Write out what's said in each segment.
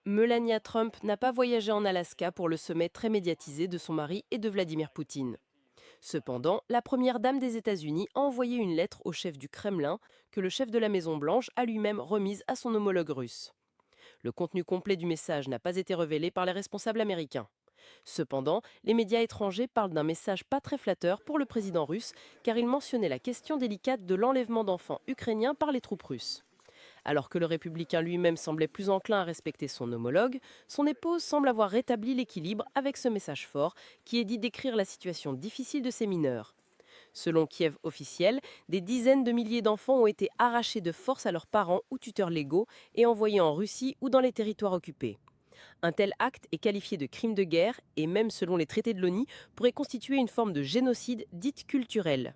Melania Trump n'a pas voyagé en Alaska pour le sommet très médiatisé de son mari et de Vladimir Poutine. Cependant, la première dame des États-Unis a envoyé une lettre au chef du Kremlin que le chef de la Maison-Blanche a lui-même remise à son homologue russe. Le contenu complet du message n'a pas été révélé par les responsables américains. Cependant, les médias étrangers parlent d'un message pas très flatteur pour le président russe, car il mentionnait la question délicate de l'enlèvement d'enfants ukrainiens par les troupes russes. Alors que le républicain lui-même semblait plus enclin à respecter son homologue, son épouse semble avoir rétabli l'équilibre avec ce message fort qui est dit décrire la situation difficile de ces mineurs. Selon Kiev officiel, des dizaines de milliers d'enfants ont été arrachés de force à leurs parents ou tuteurs légaux et envoyés en Russie ou dans les territoires occupés. Un tel acte est qualifié de crime de guerre et même selon les traités de l'ONU pourrait constituer une forme de génocide dite culturelle.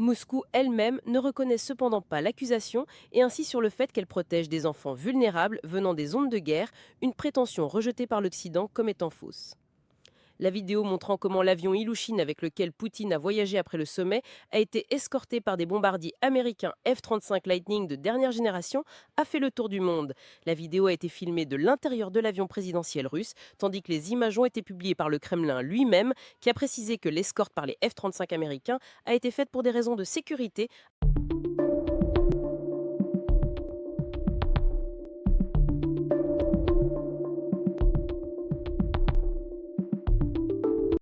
Moscou elle-même ne reconnaît cependant pas l'accusation et insiste sur le fait qu'elle protège des enfants vulnérables venant des zones de guerre, une prétention rejetée par l'Occident comme étant fausse. La vidéo montrant comment l'avion Ilyushin avec lequel Poutine a voyagé après le sommet a été escorté par des bombardiers américains F-35 Lightning de dernière génération a fait le tour du monde. La vidéo a été filmée de l'intérieur de l'avion présidentiel russe, tandis que les images ont été publiées par le Kremlin lui-même, qui a précisé que l'escorte par les F-35 américains a été faite pour des raisons de sécurité